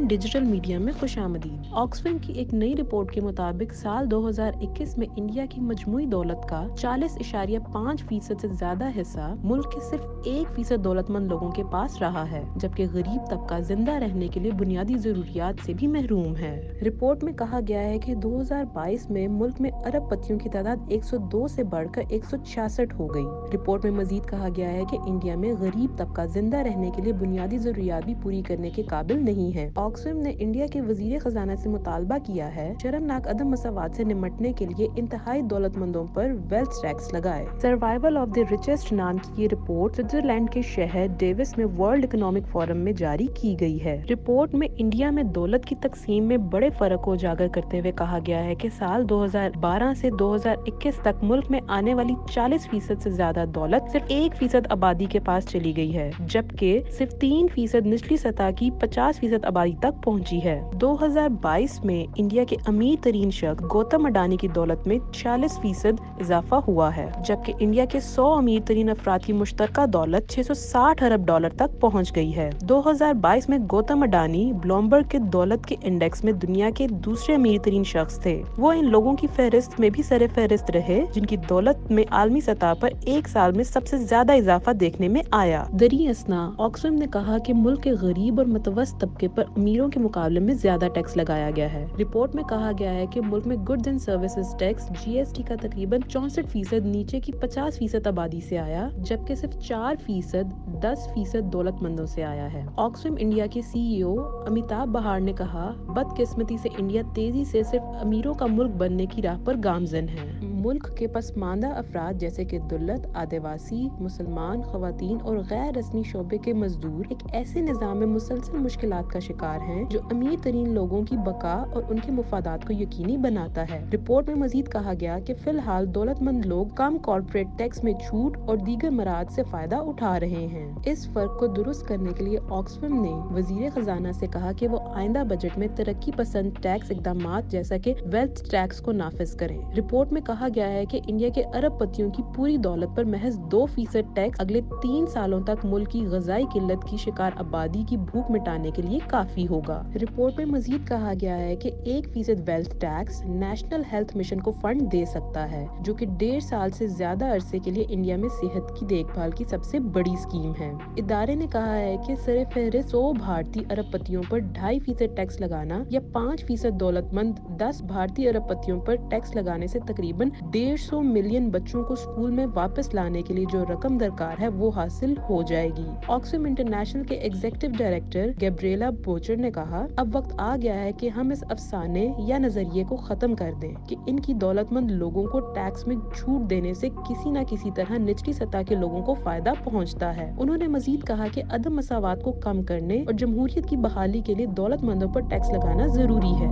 नाज़रीन, digital media में खुशामदीद। Oxfam की एक नई रिपोर्ट के मुताबिक साल 2021 में इंडिया की मजमूई दौलत का 40.5% से ज्यादा हिस्सा मुल्क के सिर्फ 1% दौलतमंद लोगों के पास रहा है, जबकि गरीब तबका जिंदा रहने के लिए बुनियादी जरूरियात से भी महरूम है। रिपोर्ट में कहा गया है कि 2022 में मुल्क में अरबपतियों की तादाद 102 से बढ़कर 166 हो गई। रिपोर्ट में मजीद कहा गया है कि इंडिया में गरीब तबका जिंदा रहने के लिए बुनियादी जरूरियात भी पूरी करने के काबिल नहीं है। ऑक्सफैम ने इंडिया के वजीर खजाना से मुतालबा किया है शर्मनाक अदम मसावात से निमटने के लिए इंतहाई दौलतमंदों पर वेल्थ टैक्स लगाए। सर्वाइवल ऑफ द रिचेस्ट नाम की ये रिपोर्ट स्विट्जरलैंड के शहर डेविस में वर्ल्ड इकोनॉमिक फोरम में जारी की गई है। रिपोर्ट में इंडिया में दौलत की तकसीम में बड़े फर्क को उजागर करते हुए कहा गया है कि साल 2012 से 2021 तक मुल्क में आने वाली 40% से ज्यादा दौलत सिर्फ 1% आबादी के पास चली गई है, जबकि सिर्फ 3% निचली सतह की 50% आबादी तक पहुंची है। 2022 में इंडिया के अमीर तरीन शख्स गौतम अडानी की दौलत में 46% इजाफा हुआ है, जबकि इंडिया के 100 अमीर तरीन अफराद की मुश्तरका दौलत 660 अरब डॉलर तक पहुंच गई है। 2022 में गौतम अडानी ब्लूमबर्ग के दौलत के इंडेक्स में दुनिया के दूसरे अमीर तरीन शख्स थे। वो इन लोगों की फहरिस्त में भी सरे फहरिस्त रहे जिनकी दौलत में आलमी सतह पर एक साल में सबसे ज्यादा इजाफा देखने में आया। दरी असना, ऑक्सफैम ने कहा कि मुल्क के गरीब और मुतवस्सित तबके पर अमीरों के मुकाबले में ज्यादा टैक्स लगाया गया है। रिपोर्ट में कहा गया है कि मुल्क में goods and services tax GST का तकरीबन 64% नीचे की 50% आबादी से आया, जबकि सिर्फ 4% 10% दौलतमंदों से आया है। ऑक्सफैम इंडिया के CEO अमिताभ बहार ने कहा, बदकिस्मती से इंडिया तेजी से सिर्फ अमीरों का मुल्क बनने की राह पर गामजन है। मुल्क के पसमानदा अफराद जैसे कि दुल्लत, आदिवासी, मुसलमान, खवातीन और गैर रस्मी शोबे के मजदूर एक ऐसे निज़ाम में मुसलसल मुश्किलात का शिकार हैं जो अमीर तरीन लोगों की बका और उनके मुफादात को यकीनी बनाता है। रिपोर्ट में मजीद कहा गया कि फिलहाल दौलतमंद लोग कम कॉर्पोरेट टैक्स में छूट और दीगर मराहत से फायदा उठा रहे हैं। इस फर्क को दुरुस्त करने के लिए ऑक्सफैम ने वजीर खजाना से कहा कि वो आइंदा बजट में तरक्की पसंद टैक्स इकदामात जैसा कि वेल्थ टैक्स को नाफिज करें। रिपोर्ट में कहा गया है कि इंडिया के अरबपतियों की पूरी दौलत पर महज 2% टैक्स अगले 3 सालों तक मुल्क की ग़ज़ाई किल्लत की शिकार आबादी की भूख मिटाने के लिए काफी होगा। रिपोर्ट में मजीद कहा गया है कि 1% wealth tax national health mission को फंड दे सकता है, जो कि 1.5 साल से ज्यादा अरसे के लिए इंडिया में सेहत की देखभाल की सबसे बड़ी स्कीम है। इदारे ने कहा है कि सरे फहरिस्त 100 भारतीय अरबपतियों पर 2.5% टैक्स लगाना या 5% दौलतमंद 10 भारतीय अरबपतियों पर टैक्स लगाने से तकरीबन 150 मिलियन बच्चों को स्कूल में वापस लाने के लिए जो रकम दरकार है वो हासिल हो जाएगी। ऑक्सफैम इंटरनेशनल के एग्जीक्यूटिव डायरेक्टर गैब्रिएला बोचर ने कहा, अब वक्त आ गया है कि हम इस अफसाने या नजरिए को खत्म कर दें कि इनकी दौलतमंद लोगों को टैक्स में छूट देने से किसी न किसी तरह निचली सतह के लोगों को फायदा पहुंचता है। उन्होंने मजीद कहा कि अदम मसावात को कम करने और जमहूरियत की बहाली के लिए दौलतमंदों पर टैक्स लगाना जरूरी है।